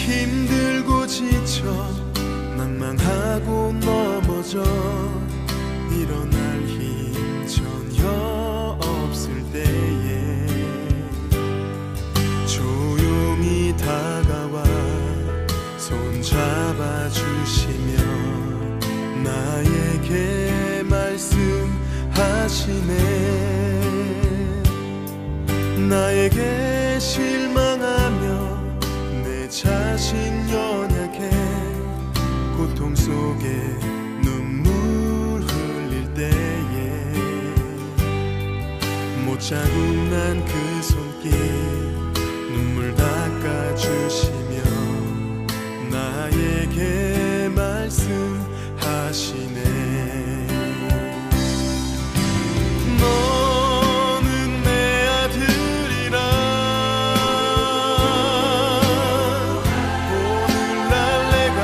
힘들고 지쳐 낭망하고 넘어져 일어날 힘 전혀 없을 때에 조용히 다가와 손 잡아주시며 나에게 말씀하시네. 나에게 실망하며 내 자신 연약해 고통 속에 눈물 흘릴 때에 못 잡은 난 그 손길 눈물 닦아주시며 나에게 말씀하시네. 너는 내 아들이라 오늘날 내가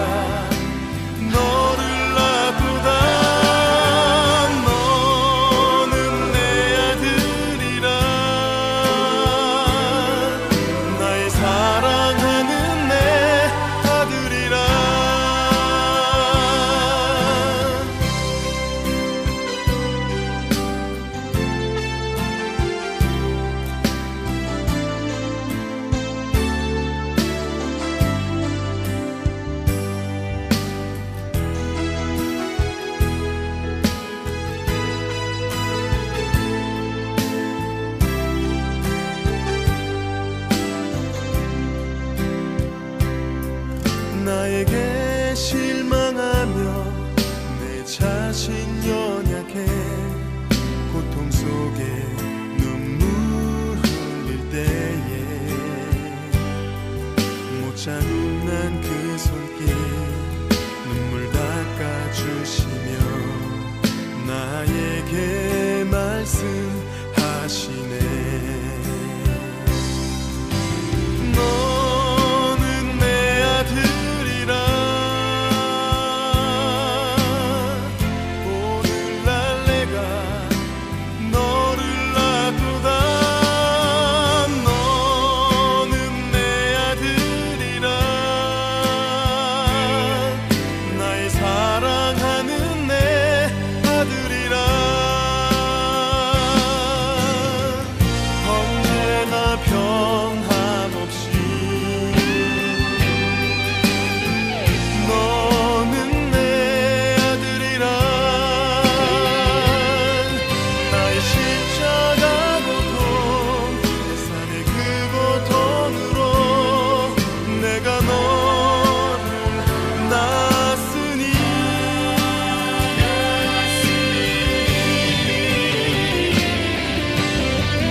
너를 낳고다. 너는 내 아들이라 나의 사랑하는 내 아들이라. 나에게 실망하며 내 자신 연약해 고통 속에 눈물 흘릴 때에 못 잡은 난 그 손길 눈물 닦아주시며 나에게 말씀하시네. 너는 내 아들이라 오늘날 내가 너를 낳고다. 너는 내 아들이라 나의 사랑하는 내 아들이라. 언제나 변함없이 너는 내 아들이라. 나의 십자가 고통 내 삶의 그 고통으로 내가 너를 낳았으니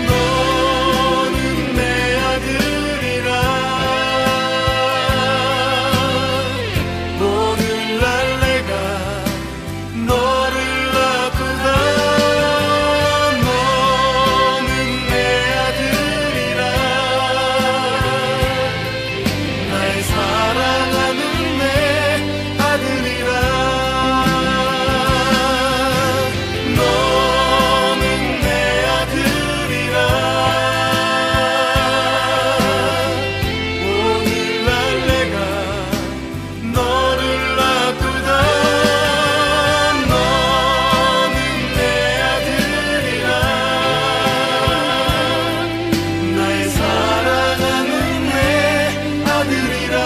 너는 내 아들이라 오늘날 내가 너를 낳고다. 너는 내 아들이라 나의 사랑하는 내 아들이라. 너는 내 아들이라 오늘날 내가 너를 낳고다. 너는 내 아들이라 나의 사랑하는 내 아들이라.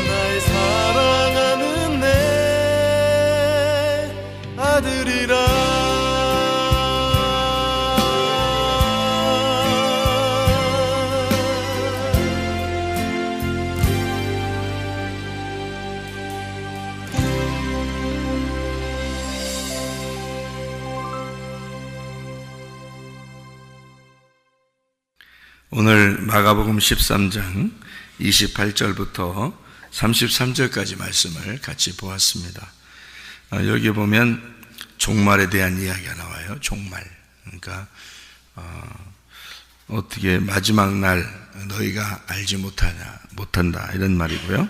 나의 사랑하는 내 아들이라. 오늘 마가복음 13장 28절부터 33절까지 말씀을 같이 보았습니다. 여기 보면 종말에 대한 이야기가 나와요. 종말. 그러니까 어떻게 마지막 날 너희가 알지 못한다 이런 말이고요.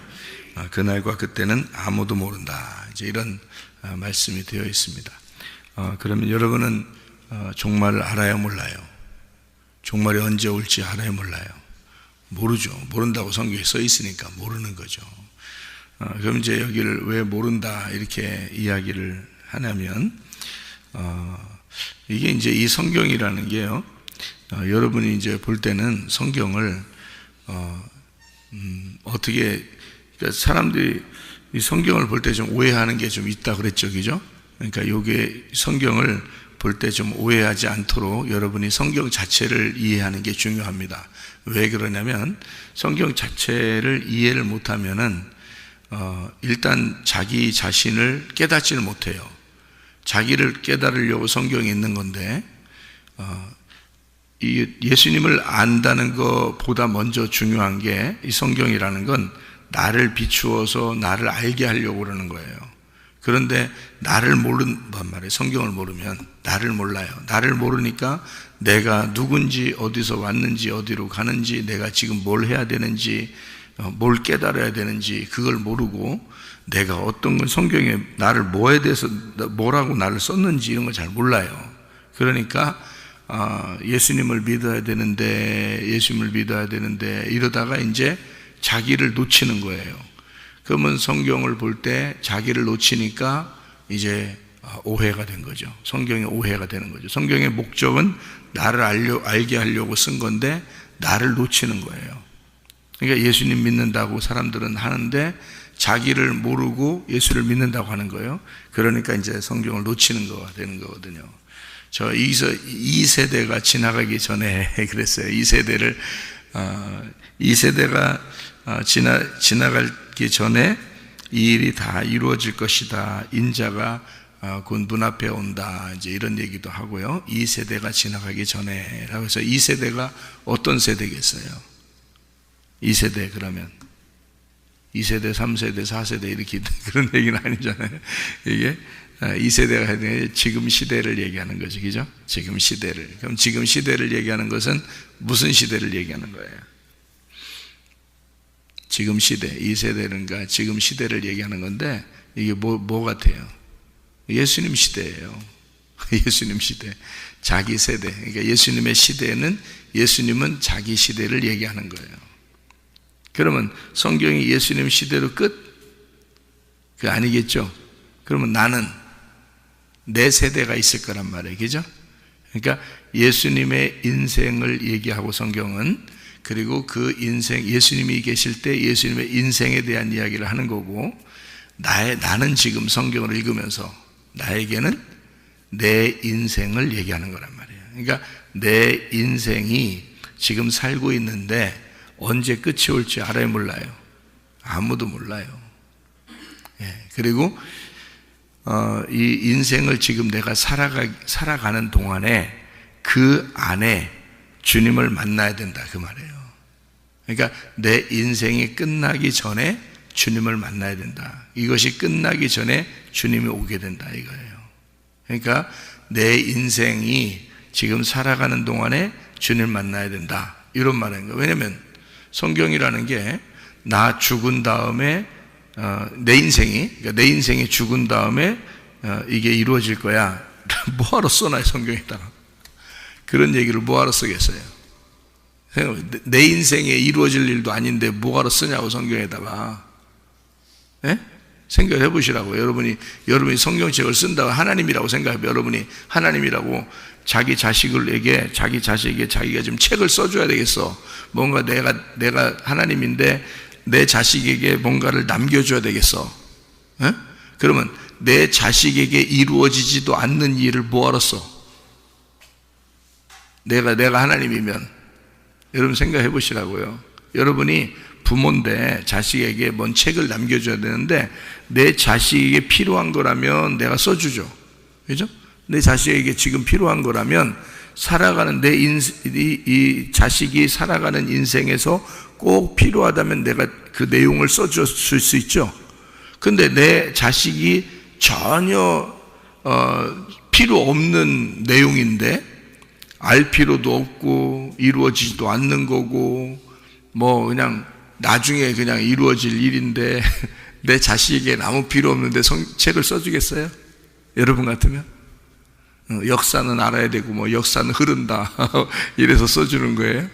그날과 그때는 아무도 모른다. 이제 이런 말씀이 되어 있습니다. 그러면 여러분은 종말을 알아요, 몰라요? 종말이 언제 올지 알아요, 몰라요? 모르죠. 모른다고 성경에 써 있으니까 모르는 거죠. 그럼 이제 여기를 왜 모른다 이렇게 이야기를 하냐면, 이게 이제 이 성경이라는 게요, 여러분이 이제 볼 때는 성경을 어떻게, 그러니까 사람들이 이 성경을 볼 때 좀 오해하는 게 좀 있다 그랬죠, 그죠? 그러니까 요게 성경을 볼 때 좀 오해하지 않도록 여러분이 성경 자체를 이해하는 게 중요합니다. 왜 그러냐면 성경 자체를 이해를 못하면은 일단 자기 자신을 깨닫지를 못해요. 자기를 깨달으려고 성경에 있는 건데, 이 예수님을 안다는 것보다 먼저 중요한 게 이 성경이라는 건 나를 비추어서 나를 알게 하려고 그러는 거예요. 그런데 나를 모른단 말이에요. 성경을 모르면 나를 몰라요. 나를 모르니까 내가 누군지, 어디서 왔는지, 어디로 가는지, 내가 지금 뭘 해야 되는지, 뭘 깨달아야 되는지 그걸 모르고, 내가 어떤 건 성경에 나를 뭐에 대해서 뭐라고 나를 썼는지 이런 걸 잘 몰라요. 그러니까 예수님을 믿어야 되는데 이러다가 이제 자기를 놓치는 거예요. 그러면 성경을 볼 때 자기를 놓치니까 이제 오해가 된 거죠. 성경의 오해가 되는 거죠. 성경의 목적은 나를 알게 하려고 쓴 건데 나를 놓치는 거예요. 그러니까 예수님 믿는다고 사람들은 하는데 자기를 모르고 예수를 믿는다고 하는 거예요. 그러니까 이제 성경을 놓치는 거가 되는 거거든요. 저 2세대가 지나가기 전에 그랬어요. 2세대가 지나가기 전에 이 일이 다 이루어질 것이다. 인자가 곧 문 앞에 온다. 이제 이런 얘기도 하고요. 2세대가 지나가기 전에라고 해서 2세대가 어떤 세대겠어요? 2세대 그러면 2세대, 3세대, 4세대 이렇게 그런 얘기는 아니잖아요. 이게 2세대가 해야 되는 지금 시대를 얘기하는 거죠. 그죠? 지금 시대를. 그럼 지금 시대를 얘기하는 것은 무슨 시대를 얘기하는 거예요? 지금 시대, 2세대는가 지금 시대를 얘기하는 건데, 이게 뭐 같아요? 예수님 시대예요. 예수님 시대. 자기 세대. 그러니까 예수님의 시대는, 예수님은 자기 시대를 얘기하는 거예요. 그러면 성경이 예수님 시대로 끝? 그거 아니겠죠? 그러면 나는 내 세대가 있을 거란 말이에요. 그죠? 그러니까 예수님의 인생을 얘기하고 성경은, 그리고 그 인생, 예수님이 계실 때 예수님의 인생에 대한 이야기를 하는 거고, 나는 지금 성경을 읽으면서 나에게는 내 인생을 얘기하는 거란 말이에요. 그러니까 내 인생이 지금 살고 있는데 언제 끝이 올지 알아요, 몰라요? 아무도 몰라요. 그리고 이 인생을 지금 내가 살아가는 동안에 그 안에 주님을 만나야 된다, 그 말이에요. 그러니까 내 인생이 끝나기 전에 주님을 만나야 된다. 이것이 끝나기 전에 주님이 오게 된다, 이거예요. 그러니까 내 인생이 지금 살아가는 동안에 주님을 만나야 된다, 이런 말인 거예요. 왜냐하면 성경이라는 게 나 죽은 다음에 내 인생이 죽은 다음에 이게 이루어질 거야. 뭐하러 써놔요, 성경에다가? 그런 얘기를 뭐하러 쓰겠어요? 내 인생에 이루어질 일도 아닌데 뭐하러 쓰냐고, 성경에다가. 생각해 보시라고. 여러분이 성경책을 쓴다고 하나님이라고 생각하면, 여러분이 하나님이라고 자기 자식에게 자기가 좀 책을 써줘야 되겠어. 뭔가 내가 하나님인데 내 자식에게 뭔가를 남겨줘야 되겠어. 그러면 내 자식에게 이루어지지도 않는 일을 뭐하러 써? 내가 하나님이면. 여러분 생각해 보시라고요. 여러분이 부모인데 자식에게 뭔 책을 남겨줘야 되는데 내 자식에게 필요한 거라면 내가 써주죠. 그죠? 내 자식에게 지금 필요한 거라면 살아가는 이 자식이 살아가는 인생에서 꼭 필요하다면 내가 그 내용을 써줄 수 있죠. 근데 내 자식이 전혀 필요 없는 내용인데, 알 필요도 없고 이루어지지도 않는 거고, 뭐 그냥 나중에 그냥 이루어질 일인데 내 자식에게 아무 필요 없는데 책을 써주겠어요? 여러분 같으면? 역사는 알아야 되고 뭐 역사는 흐른다 이래서 써주는 거예요.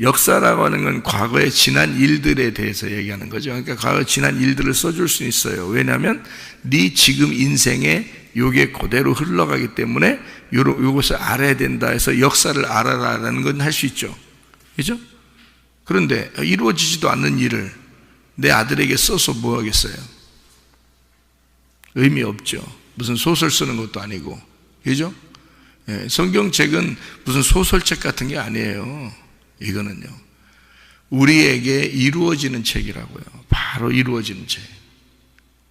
역사라고 하는 건 과거의 지난 일들에 대해서 얘기하는 거죠. 그러니까 과거 지난 일들을 써줄 수 있어요. 왜냐하면 네 지금 인생에 요게 그대로 흘러가기 때문에 요것을 알아야 된다 해서 역사를 알아라라는 건 할 수 있죠. 그죠? 그런데 이루어지지도 않는 일을 내 아들에게 써서 뭐 하겠어요? 의미 없죠. 무슨 소설 쓰는 것도 아니고. 그죠? 예, 성경책은 무슨 소설책 같은 게 아니에요. 이거는요. 우리에게 이루어지는 책이라고요. 바로 이루어지는 책.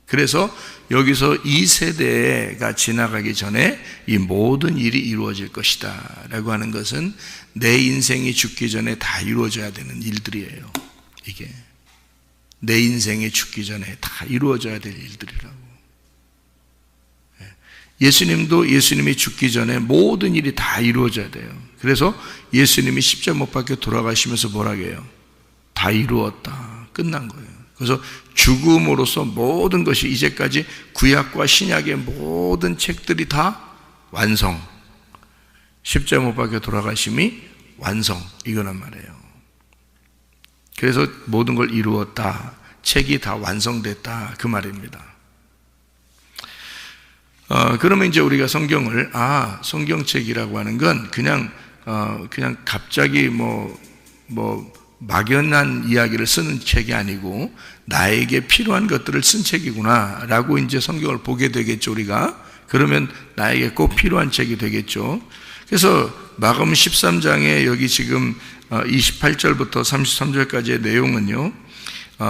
그래서 여기서 이 세대가 지나가기 전에 이 모든 일이 이루어질 것이다 라고 하는 것은 내 인생이 죽기 전에 다 이루어져야 되는 일들이에요. 이게 내 인생이 죽기 전에 다 이루어져야 될 일들이라고. 예수님도 예수님이 죽기 전에 모든 일이 다 이루어져야 돼요. 그래서 예수님이 십자가 못 박혀 돌아가시면서 뭐라고 해요? 다 이루었다. 끝난 거예요. 그래서 죽음으로써 모든 것이 이제까지 구약과 신약의 모든 책들이 다 완성. 십자가 못 박혀 돌아가심이 완성. 이거란 말이에요. 그래서 모든 걸 이루었다. 책이 다 완성됐다. 그 말입니다. 그러면 이제 우리가 성경을, 성경책이라고 하는 건 그냥 갑자기 막연한 이야기를 쓰는 책이 아니고 나에게 필요한 것들을 쓴 책이구나 라고 이제 성경을 보게 되겠죠. 우리가 그러면 나에게 꼭 필요한 책이 되겠죠. 그래서 마가복음 13장에 여기 지금 28절부터 33절까지의 내용은요,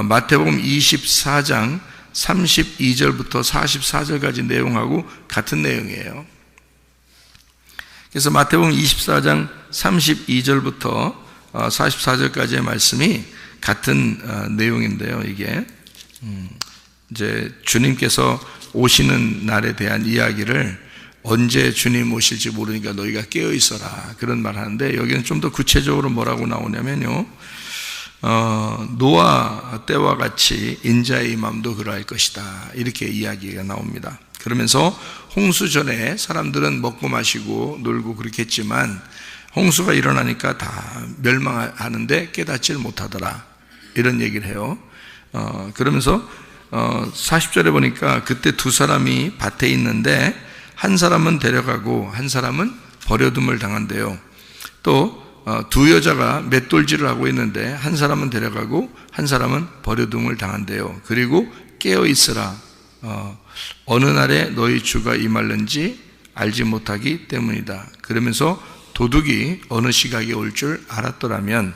마태복음 24장 32절부터 44절까지 내용하고 같은 내용이에요. 그래서 마태복음 24장 32절부터 44절까지의 말씀이 같은 내용인데요. 이게 이제 주님께서 오시는 날에 대한 이야기를 언제 주님 오실지 모르니까 너희가 깨어 있어라 그런 말 하는데, 여기는 좀 더 구체적으로 뭐라고 나오냐면요, 노아 때와 같이 인자의 임함도 그러할 것이다 이렇게 이야기가 나옵니다. 그러면서 홍수 전에 사람들은 먹고 마시고 놀고 그렇겠지만 홍수가 일어나니까 다 멸망하는데 깨닫지를 못하더라 이런 얘기를 해요. 그러면서 40절에 보니까 그때 두 사람이 밭에 있는데 한 사람은 데려가고 한 사람은 버려둠을 당한대요. 또 두 여자가 맷돌질을 하고 있는데 한 사람은 데려가고 한 사람은 버려둠을 당한대요. 그리고 깨어 있으라. 어느 날에 너희 주가 임할는지 알지 못하기 때문이다. 그러면서 도둑이 어느 시각에 올 줄 알았더라면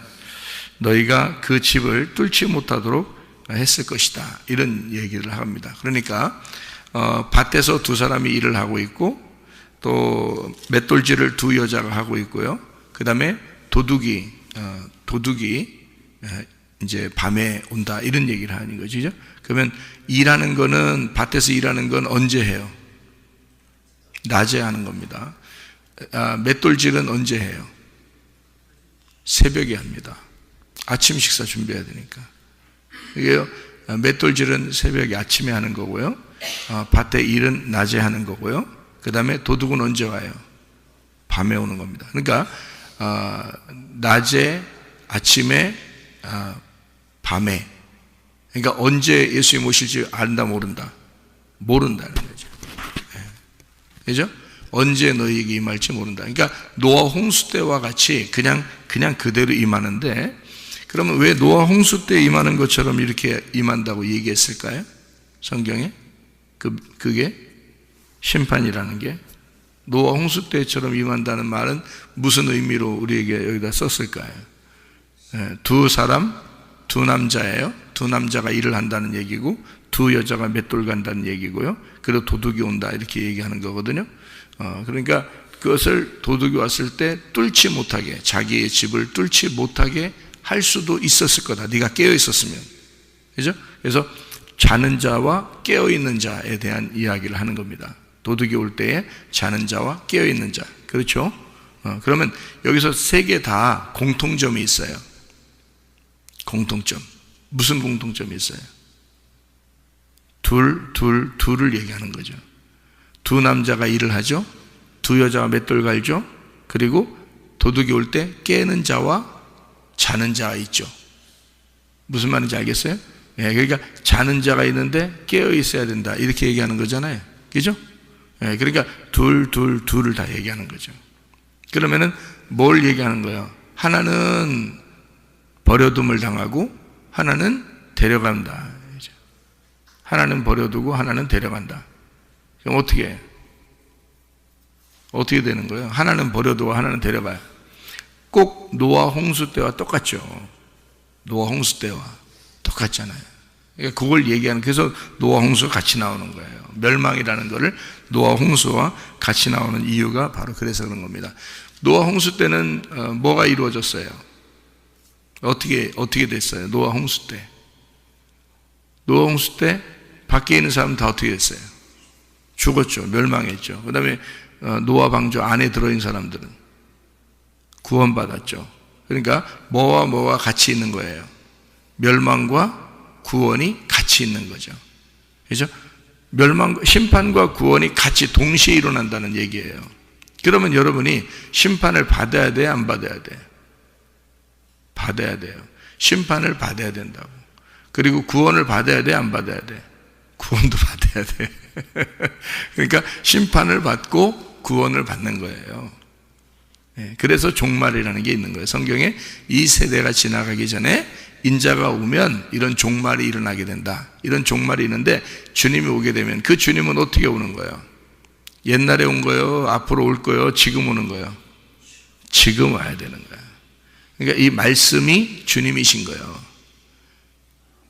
너희가 그 집을 뚫지 못하도록 했을 것이다. 이런 얘기를 합니다. 그러니까 밭에서 두 사람이 일을 하고 있고 또 맷돌질을 두 여자가 하고 있고요. 그 다음에 도둑이 이제 밤에 온다 이런 얘기를 하는 거죠. 그러면 일하는 거는, 밭에서 일하는 건 언제 해요? 낮에 하는 겁니다. 맷돌질은 언제 해요? 새벽에 합니다. 아침 식사 준비해야 되니까. 이게요, 맷돌질은 새벽에 아침에 하는 거고요. 밭에 일은 낮에 하는 거고요. 그 다음에 도둑은 언제 와요? 밤에 오는 겁니다. 그러니까 낮에, 아침에, 밤에. 그러니까 언제 예수님 오실지 안다 모른다? 모른다는 거죠. 그죠? 언제 너희에게 임할지 모른다. 그러니까 노아 홍수 때와 같이 그냥 그대로 임하는데, 그러면 왜 노아 홍수 때 임하는 것처럼 이렇게 임한다고 얘기했을까요? 성경에? 그게 심판이라는 게 노아 홍수 때처럼 임한다는 말은 무슨 의미로 우리에게 여기다 썼을까요? 두 사람, 두 남자예요. 두 남자가 일을 한다는 얘기고 두 여자가 맷돌 간다는 얘기고요. 그리고 도둑이 온다 이렇게 얘기하는 거거든요. 그러니까 그것을 도둑이 왔을 때 뚫지 못하게, 자기의 집을 뚫지 못하게 할 수도 있었을 거다. 네가 깨어 있었으면. 그죠? 그래서 자는 자와 깨어 있는 자에 대한 이야기를 하는 겁니다. 도둑이 올 때에 자는 자와 깨어 있는 자. 그렇죠? 그러면 여기서 세 개 다 공통점이 있어요. 공통점. 무슨 공통점이 있어요? 둘을 얘기하는 거죠. 두 남자가 일을 하죠. 두 여자가 맷돌 갈죠. 그리고 도둑이 올 때 깨는 자와 자는 자가 있죠. 무슨 말인지 알겠어요? 예, 그러니까 자는 자가 있는데 깨어 있어야 된다 이렇게 얘기하는 거잖아요. 그죠? 예, 그러니까 둘을 다 얘기하는 거죠. 그러면은 뭘 얘기하는 거예요? 하나는 버려둠을 당하고 하나는 데려간다. 하나는 버려두고 하나는 데려간다. 그럼 어떻게 되는 거예요? 하나는 버려두고 하나는 데려가요. 꼭 노아 홍수 때와 똑같죠. 노아 홍수 때와 똑같잖아요. 그러니까 그걸 얘기하는, 그래서 노아 홍수가 같이 나오는 거예요. 멸망이라는 거를 노아 홍수와 같이 나오는 이유가 바로 그래서 그런 겁니다. 노아 홍수 때는 뭐가 이루어졌어요? 어떻게 됐어요? 노아 홍수 때. 노아 홍수 때 밖에 있는 사람은 다 어떻게 됐어요? 죽었죠. 멸망했죠. 그 다음에 노아 방주 안에 들어있는 사람들은 구원받았죠. 그러니까 뭐와 같이 있는 거예요? 멸망과 구원이 같이 있는 거죠. 그렇죠? 심판과 구원이 같이 동시에 일어난다는 얘기예요. 그러면 여러분이 심판을 받아야 돼, 안 받아야 돼? 받아야 돼요. 심판을 받아야 된다고. 그리고 구원을 받아야 돼, 안 받아야 돼? 구원도 받아야 돼. 그러니까 심판을 받고 구원을 받는 거예요. 그래서 종말이라는 게 있는 거예요. 성경에 이 세대가 지나가기 전에 인자가 오면 이런 종말이 일어나게 된다. 이런 종말이 있는데 주님이 오게 되면 그 주님은 어떻게 오는 거예요? 옛날에 온 거예요? 앞으로 올 거예요? 지금 오는 거예요? 지금 와야 되는 거예요. 그러니까 이 말씀이 주님이신 거예요.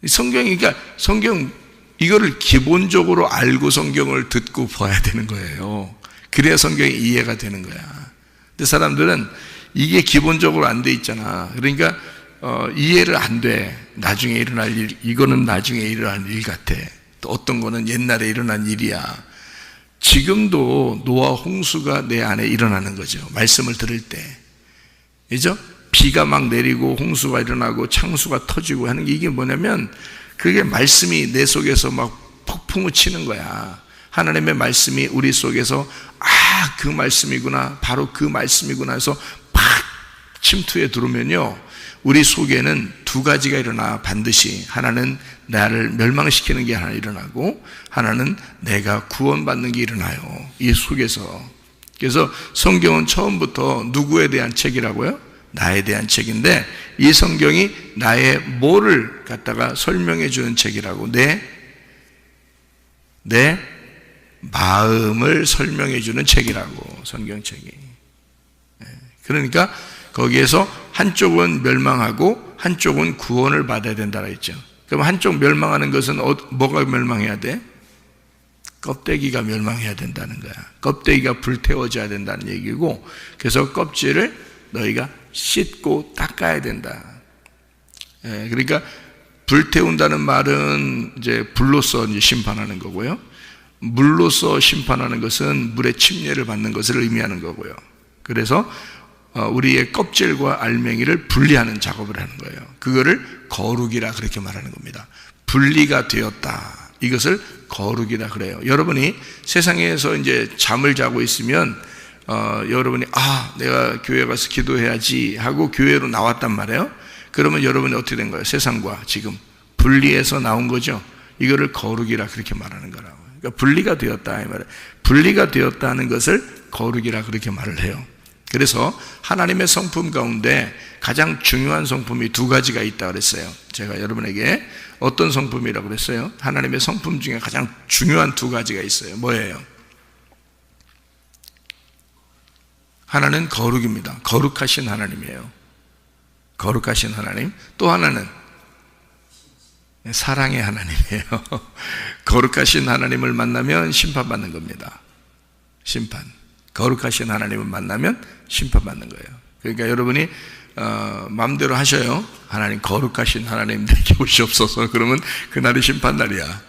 그러니까 성경 이거를 기본적으로 알고 성경을 듣고 봐야 되는 거예요. 그래야 성경이 이해가 되는 거야. 근데 사람들은 이게 기본적으로 안 돼 있잖아. 그러니까 이해를 안 돼. 나중에 일어날 일, 이거는 나중에 일어날 일 같아. 또 어떤 거는 옛날에 일어난 일이야. 지금도 노아 홍수가 내 안에 일어나는 거죠. 말씀을 들을 때. 그죠? 비가 막 내리고 홍수가 일어나고 창수가 터지고 하는 게 이게 뭐냐면 그게 말씀이 내 속에서 막 폭풍을 치는 거야. 하나님의 말씀이 우리 속에서 그 말씀이구나, 바로 그 말씀이구나 해서 팍 침투해 들어오면요, 우리 속에는 두 가지가 일어나. 반드시 하나는 나를 멸망시키는 게 하나 일어나고 하나는 내가 구원받는 게 일어나요, 이 속에서. 그래서 성경은 처음부터 누구에 대한 책이라고요? 나에 대한 책인데 이 성경이 나의 뭐를 갖다가 설명해 주는 책이라고. 내 마음을 설명해 주는 책이라고, 성경책이. 그러니까 거기에서 한쪽은 멸망하고 한쪽은 구원을 받아야 된다고 했죠. 그럼 한쪽 멸망하는 것은 뭐가 멸망해야 돼? 껍데기가 멸망해야 된다는 거야. 껍데기가 불태워져야 된다는 얘기고, 그래서 껍질을 너희가 씻고 닦아야 된다. 그러니까 불태운다는 말은 이제 불로서 이제 심판하는 거고요. 물로서 심판하는 것은 물의 침례를 받는 것을 의미하는 거고요. 그래서 우리의 껍질과 알맹이를 분리하는 작업을 하는 거예요. 그거를 거룩이라 그렇게 말하는 겁니다. 분리가 되었다. 이것을 거룩이라 그래요. 여러분이 세상에서 이제 잠을 자고 있으면 여러분이 내가 교회 가서 기도해야지 하고 교회로 나왔단 말이에요. 그러면 여러분이 어떻게 된 거예요? 세상과 지금 분리해서 나온 거죠. 이거를 거룩이라 그렇게 말하는 거라고. 그러니까 분리가 되었다 이 말이에요. 분리가 되었다는 것을 거룩이라 그렇게 말을 해요. 그래서 하나님의 성품 가운데 가장 중요한 성품이 두 가지가 있다고 그랬어요. 제가 여러분에게 어떤 성품이라고 그랬어요? 하나님의 성품 중에 가장 중요한 두 가지가 있어요. 뭐예요? 하나는 거룩입니다. 거룩하신 하나님이에요. 거룩하신 하나님. 또 하나는 사랑의 하나님이에요. 거룩하신 하나님을 만나면 심판받는 겁니다. 심판. 거룩하신 하나님을 만나면 심판받는 거예요. 그러니까 여러분이 마음대로 하셔요. 하나님, 거룩하신 하나님 내게 오시옵소서. 그러면 그날이 심판날이야.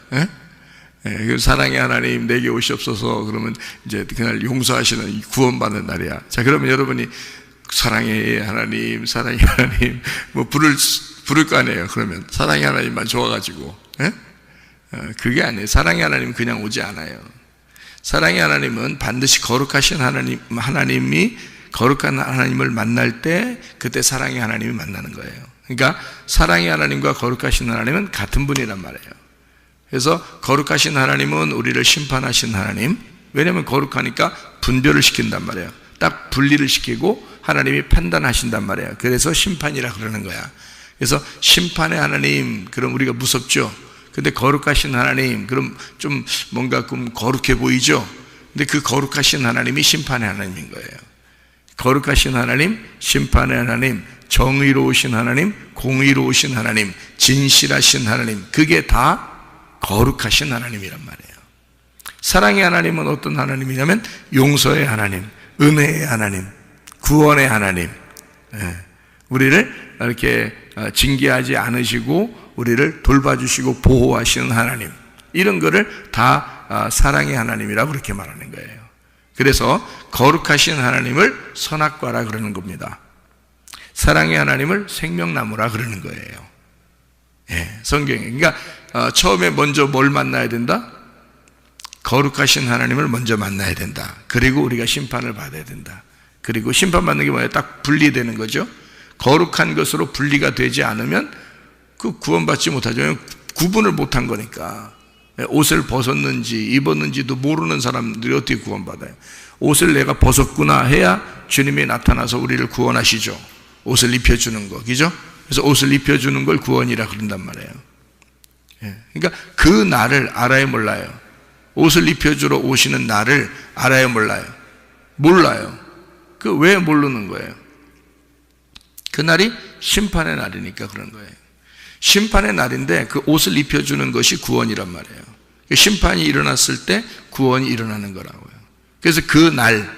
사랑의 하나님 내게 오시옵소서. 그러면 이제 그날 용서하시는 구원받는 날이야. 자, 그러면 여러분이 사랑의 하나님, 사랑의 하나님 뭐 부를 거 아니에요. 그러면 사랑의 하나님만 좋아가지고 그게 아니에요. 사랑의 하나님은 그냥 오지 않아요. 사랑의 하나님은 반드시 거룩하신 하나님이 거룩한 하나님을 만날 때 그때 사랑의 하나님이 만나는 거예요. 그러니까 사랑의 하나님과 거룩하신 하나님은 같은 분이란 말이에요. 그래서 거룩하신 하나님은 우리를 심판하신 하나님, 왜냐하면 거룩하니까 분별을 시킨단 말이에요. 딱 분리를 시키고 하나님이 판단하신단 말이에요. 그래서 심판이라 그러는 거야. 그래서 심판의 하나님, 그럼 우리가 무섭죠. 근데 거룩하신 하나님, 그럼 좀 뭔가 좀 거룩해 보이죠. 근데 그 거룩하신 하나님이 심판의 하나님인 거예요. 거룩하신 하나님, 심판의 하나님, 정의로우신 하나님, 공의로우신 하나님, 진실하신 하나님, 그게 다 거룩하신 하나님이란 말이에요. 사랑의 하나님은 어떤 하나님이냐면 용서의 하나님, 은혜의 하나님, 구원의 하나님, 우리를 이렇게 징계하지 않으시고 우리를 돌봐주시고 보호하시는 하나님, 이런 거를 다 사랑의 하나님이라고 그렇게 말하는 거예요. 그래서 거룩하신 하나님을 선악과라 그러는 겁니다. 사랑의 하나님을 생명나무라 그러는 거예요. 성경에. 그러니까 처음에 먼저 뭘 만나야 된다? 거룩하신 하나님을 먼저 만나야 된다. 그리고 우리가 심판을 받아야 된다. 그리고 심판받는 게 뭐예요? 딱 분리되는 거죠. 거룩한 것으로 분리가 되지 않으면 그 구원받지 못하죠. 구분을 못한 거니까. 옷을 벗었는지 입었는지도 모르는 사람들이 어떻게 구원받아요? 옷을 내가 벗었구나 해야 주님이 나타나서 우리를 구원하시죠. 옷을 입혀주는 거, 그죠? 그래서 옷을 입혀주는 걸 구원이라 그런단 말이에요. 그러니까 그 나를 알아요, 몰라요? 옷을 입혀주러 오시는 나를 알아요, 몰라요? 몰라요. 그 왜 모르는 거예요? 그날이 심판의 날이니까 그런 거예요. 심판의 날인데 그 옷을 입혀주는 것이 구원이란 말이에요. 심판이 일어났을 때 구원이 일어나는 거라고요. 그래서 그 날,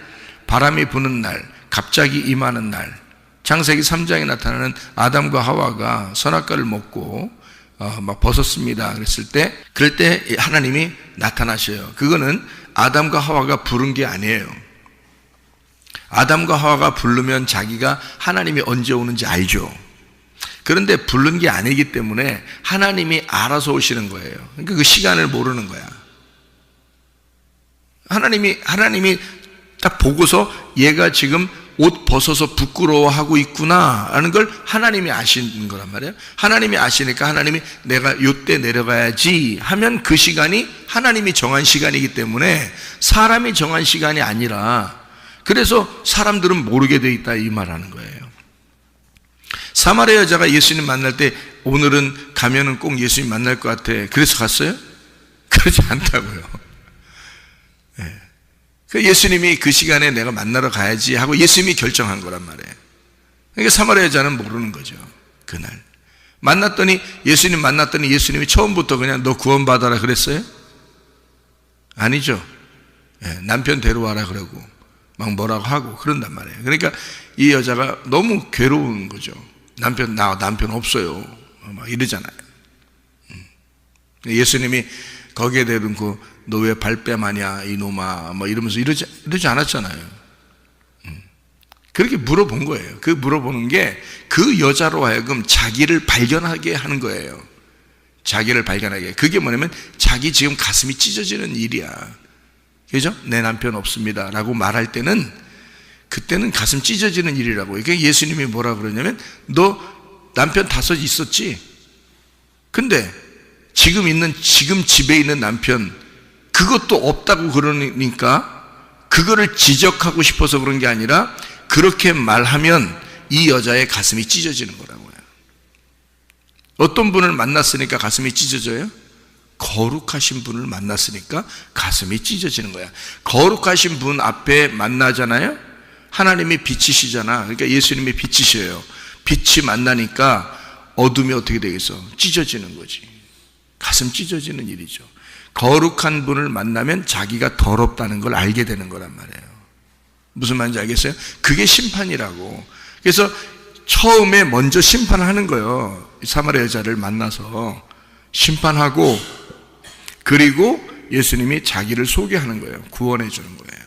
바람이 부는 날, 갑자기 임하는 날, 창세기 3장에 나타나는 아담과 하와가 선악과를 먹고 막 벗었습니다 그랬을 때, 그럴 때 하나님이 나타나셔요. 그거는 아담과 하와가 부른 게 아니에요. 아담과 하와가 부르면 자기가 하나님이 언제 오는지 알죠. 그런데 부른 게 아니기 때문에 하나님이 알아서 오시는 거예요. 그러니까 그 시간을 모르는 거야. 하나님이 딱 보고서 얘가 지금 옷 벗어서 부끄러워하고 있구나 라는 걸 하나님이 아시는 거란 말이에요. 하나님이 아시니까 하나님이 내가 요때 내려가야지 하면 그 시간이 하나님이 정한 시간이기 때문에 사람이 정한 시간이 아니라, 그래서 사람들은 모르게 돼 있다 이 말하는 거예요. 사마리아 여자가 예수님 만날 때 오늘은 가면은 꼭 예수님 만날 것 같아, 그래서 갔어요? 그러지 않다고요. 예수님이 그 시간에 내가 만나러 가야지 하고 예수님이 결정한 거란 말이에요. 그러니까 사마리아 여자는 모르는 거죠. 그날 만났더니, 예수님 만났더니 예수님이 처음부터 그냥 너 구원받아라 그랬어요? 아니죠. 남편 데려와라 그러고 막 뭐라고 하고 그런단 말이에요. 그러니까 이 여자가 너무 괴로운 거죠. 남편 없어요 막 이러잖아요. 예수님이 거기에 대놓고 너 왜 발뺌하냐 이놈아 뭐 이러면서 이러지 않았잖아요. 그렇게 물어본 거예요. 그 물어보는 게 그 여자로 하여금 자기를 발견하게 하는 거예요. 자기를 발견하게. 그게 뭐냐면 자기 지금 가슴이 찢어지는 일이야. 그죠? 내 남편 없습니다 라고 말할 때는, 그때는 가슴 찢어지는 일이라고. 그러니까 예수님이 뭐라 그러냐면 너 남편 5 있었지? 근데 지금 집에 있는 남편 그것도 없다고 그러니까 그거를 지적하고 싶어서 그런 게 아니라 그렇게 말하면 이 여자의 가슴이 찢어지는 거라고요. 어떤 분을 만났으니까 가슴이 찢어져요? 거룩하신 분을 만났으니까 가슴이 찢어지는 거야. 거룩하신 분 앞에 만나잖아요. 하나님이 빛이시잖아. 그러니까 예수님이 빛이셔요. 빛이 만나니까 어둠이 어떻게 되겠어? 찢어지는 거지. 가슴 찢어지는 일이죠. 거룩한 분을 만나면 자기가 더럽다는 걸 알게 되는 거란 말이에요. 무슨 말인지 알겠어요? 그게 심판이라고. 그래서 처음에 먼저 심판하는 거예요. 사마리아 여자를 만나서 심판하고, 그리고 예수님이 자기를 소개하는 거예요. 구원해 주는 거예요.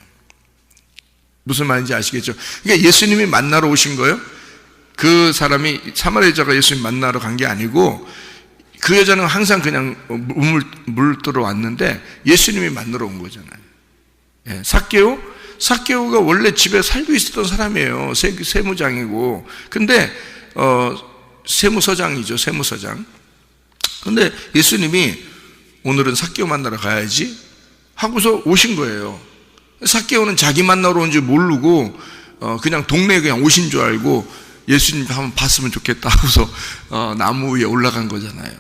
무슨 말인지 아시겠죠? 그러니까 예수님이 만나러 오신 거예요. 그 사람이, 사마리아 여자가 예수님 만나러 간 게 아니고, 그 여자는 항상 그냥 물들어 왔는데 예수님이 만나러 온 거잖아요. 삭개오 삭개오가 원래 집에 살고 있었던 사람이에요. 세무장이고. 근데 세무서장이죠. 세무서장. 근데 예수님이 오늘은 삭개오 만나러 가야지 하고서 오신 거예요. 삭개오는 자기 만나러 온 줄 모르고 그냥 동네에 그냥 오신 줄 알고 예수님 한번 봤으면 좋겠다 하고서 나무 위에 올라간 거잖아요.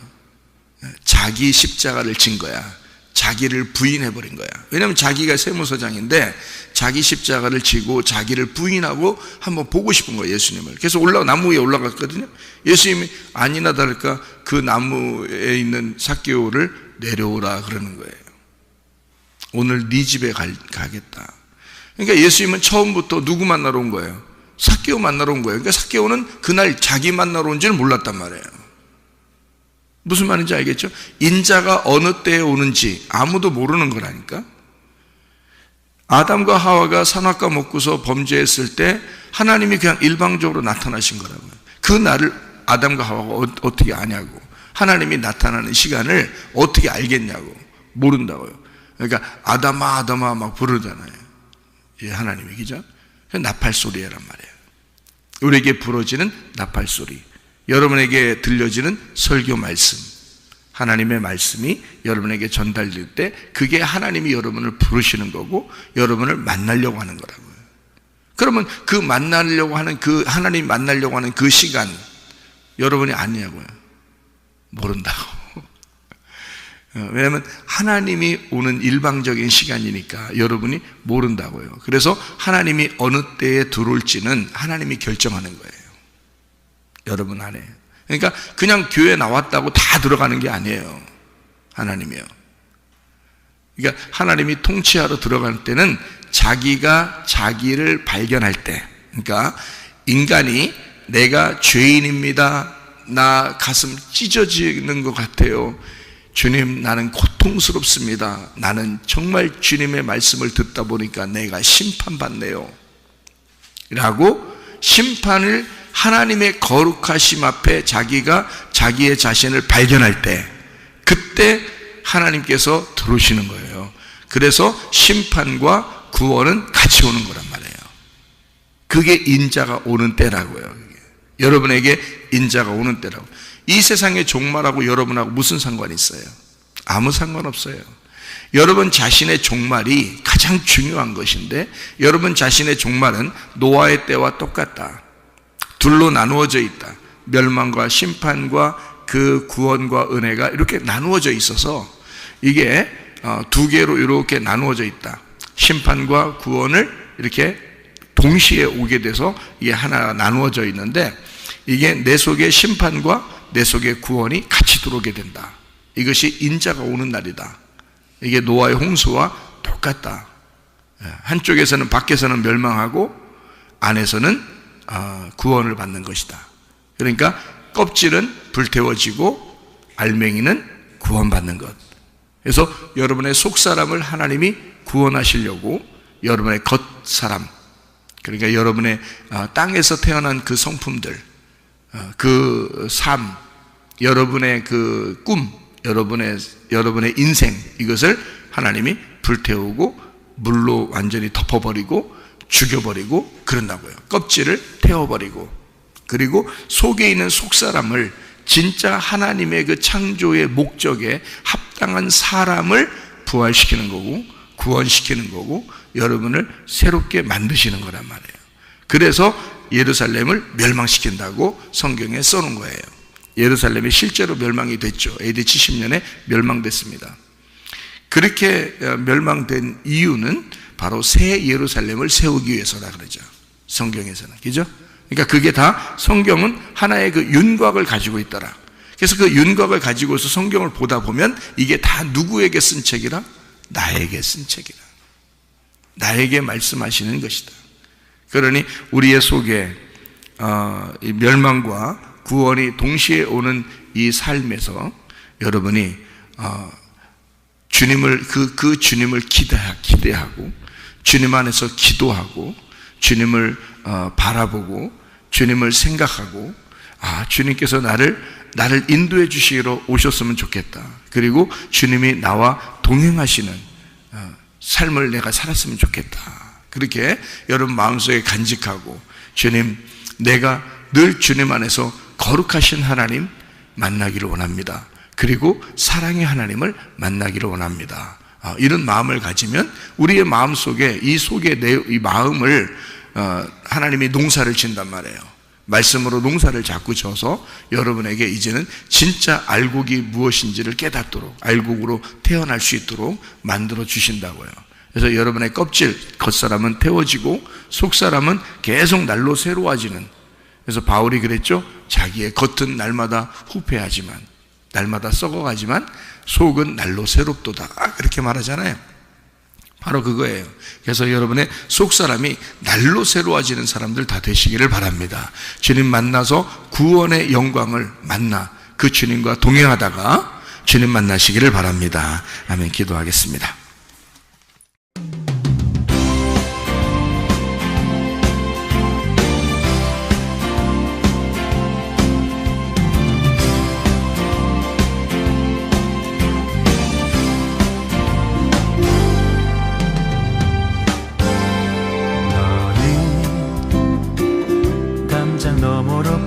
자기 십자가를 진 거야. 자기를 부인해버린 거야. 왜냐하면 자기가 세무서장인데 자기 십자가를 지고 자기를 부인하고 한번 보고 싶은 거예요, 예수님을. 그래서 나무 위에 올라갔거든요. 예수님이 아니나 다를까 그 나무에 있는 삭개오를 내려오라 그러는 거예요. 오늘 네 집에 가겠다. 그러니까 예수님은 처음부터 누구 만나러 온 거예요? 삭개오 만나러 온 거예요. 그러니까 삭개오는 그날 자기 만나러 온 줄 몰랐단 말이에요. 무슨 말인지 알겠죠? 인자가 어느 때에 오는지 아무도 모르는 거라니까. 아담과 하와가 선악과 먹고서 범죄했을 때 하나님이 그냥 일방적으로 나타나신 거라고요. 그 날을 아담과 하와가 어떻게 아냐고. 하나님이 나타나는 시간을 어떻게 알겠냐고. 모른다고요. 그러니까 아담아 아담아 막 부르잖아요. 예, 하나님이. 그죠? 나팔소리란 말이에요. 우리에게 부러지는 나팔소리, 여러분에게 들려지는 설교 말씀, 하나님의 말씀이 여러분에게 전달될 때 그게 하나님이 여러분을 부르시는 거고 여러분을 만나려고 하는 거라고요. 그러면 그 만나려고 하는 그 하나님 만나려고 하는 그 시간 여러분이 아니냐고요. 모른다고. 왜냐하면 하나님이 오는 일방적인 시간이니까 여러분이 모른다고요. 그래서 하나님이 어느 때에 들어올지는 하나님이 결정하는 거예요. 여러분 안에. 그러니까 그냥 교회 나왔다고 다 들어가는 게 아니에요. 하나님이요. 그러니까 하나님이 통치하러 들어갈 때는 자기가 자기를 발견할 때, 그러니까 인간이 내가 죄인입니다. 나 가슴 찢어지는 것 같아요. 주님, 나는 고통스럽습니다. 나는 정말 주님의 말씀을 듣다 보니까 내가 심판받네요. 라고 심판을 하나님의 거룩하심 앞에 자기가 자기의 자신을 발견할 때, 그때 하나님께서 들어오시는 거예요. 그래서 심판과 구원은 같이 오는 거란 말이에요. 그게 인자가 오는 때라고요. 여러분에게 인자가 오는 때라고. 이 세상의 종말하고 여러분하고 무슨 상관이 있어요? 아무 상관없어요. 여러분 자신의 종말이 가장 중요한 것인데 여러분 자신의 종말은 노아의 때와 똑같다. 둘로 나누어져 있다. 멸망과 심판과 그 구원과 은혜가 이렇게 나누어져 있어서 이게 두 개로 이렇게 나누어져 있다. 심판과 구원을 이렇게 동시에 오게 돼서 이게 하나 나누어져 있는데 이게 내 속에 심판과 내 속에 구원이 같이 들어오게 된다. 이것이 인자가 오는 날이다. 이게 노아의 홍수와 똑같다. 한쪽에서는 밖에서는 멸망하고 안에서는 구원을 받는 것이다. 그러니까 껍질은 불태워지고 알맹이는 구원받는 것. 그래서 여러분의 속사람을 하나님이 구원하시려고 여러분의 겉사람, 그러니까 여러분의 땅에서 태어난 그 성품들, 그 삶, 여러분의 그 꿈, 여러분의 인생, 이것을 하나님이 불태우고 물로 완전히 덮어버리고 죽여버리고 그런다고요. 껍질을 태워버리고, 그리고 속에 있는 속사람을 진짜 하나님의 그 창조의 목적에 합당한 사람을 부활시키는 거고 구원시키는 거고 여러분을 새롭게 만드시는 거란 말이에요. 그래서 예루살렘을 멸망시킨다고 성경에 써놓은 거예요. 예루살렘이 실제로 멸망이 됐죠. AD 70년에 멸망됐습니다. 그렇게 멸망된 이유는 바로 새 예루살렘을 세우기 위해서라 그러죠. 성경에서는. 그죠? 그러니까 그게 다 성경은 하나의 그 윤곽을 가지고 있더라. 그래서 그 윤곽을 가지고서 성경을 보다 보면 이게 다 누구에게 쓴 책이라? 나에게 쓴 책이라. 나에게 말씀하시는 것이다. 그러니 우리의 속에 이 멸망과 구원이 동시에 오는 이 삶에서 여러분이 주님을 그 주님을 기대하고 주님 안에서 기도하고 주님을 바라보고 주님을 생각하고 주님께서 나를 인도해 주시기로 오셨으면 좋겠다. 그리고 주님이 나와 동행하시는 삶을 내가 살았으면 좋겠다. 그렇게 여러분 마음속에 간직하고, 주님, 내가 늘 주님 안에서 거룩하신 하나님 만나기를 원합니다. 그리고 사랑의 하나님을 만나기를 원합니다. 이런 마음을 가지면 우리의 마음속에 이 마음을 하나님이 농사를 진단 말이에요. 말씀으로 농사를 자꾸 져서 여러분에게 이제는 진짜 알곡이 무엇인지를 깨닫도록, 알곡으로 태어날 수 있도록 만들어 주신다고요. 그래서 여러분의 껍질, 겉사람은 태워지고 속사람은 계속 날로 새로워지는, 그래서 바울이 그랬죠. 자기의 겉은 날마다 후패하지만, 날마다 썩어가지만 속은 날로 새롭도다, 그렇게 말하잖아요. 바로 그거예요. 그래서 여러분의 속사람이 날로 새로워지는 사람들 다 되시기를 바랍니다. 주님 만나서 구원의 영광을 만나 그 주님과 동행하다가 주님 만나시기를 바랍니다. 아멘. 기도하겠습니다.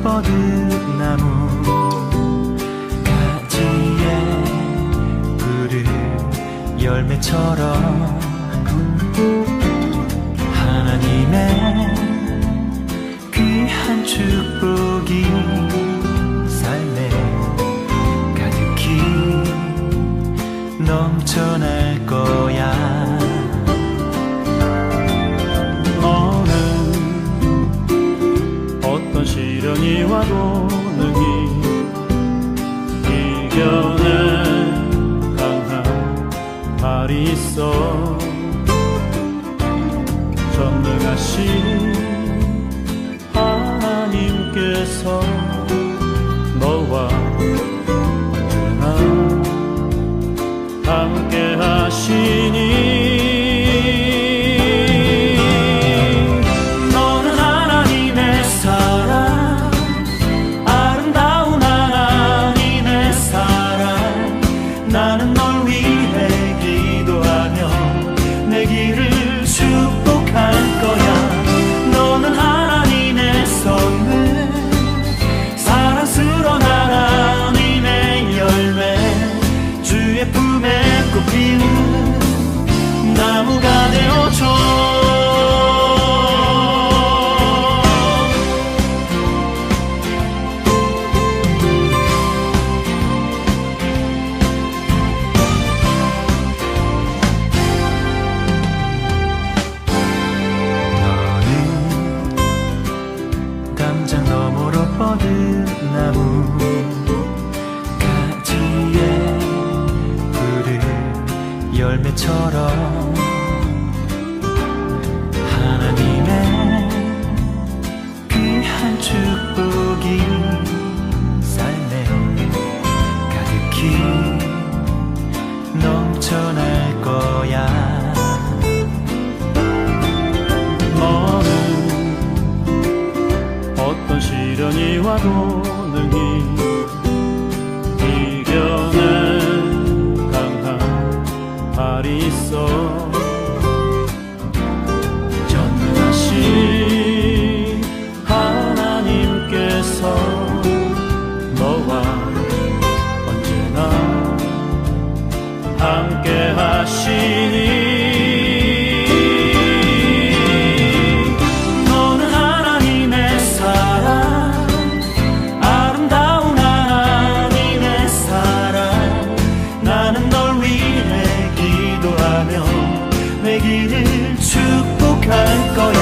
뻗은 나무 가지에 푸른 열매처럼 하나님의 귀한 축복이 삶에 가득히 넘쳐날 거야. 시련이 와도 능히 이겨낼 강한 발이 있어. 전능하신 하나님께서 너와 언제나 함께 하시니 나무가 되어줘. 너는 담장 너머로 뻗은 나무 가지에 푸른 열매처럼 하나님의 귀한 축복이 삶에 가득히 넘쳐날 거야. 너는 어떤 시련이 와도 능히 이겨낼 강한 발이 있어. 전능하신 하나님께서 너와 언제나 함께 하시니 너는 하나님의 사랑, 아름다운 하나님의 사랑. 나는 널 위해 기도하며 내 길을 축복할 거야.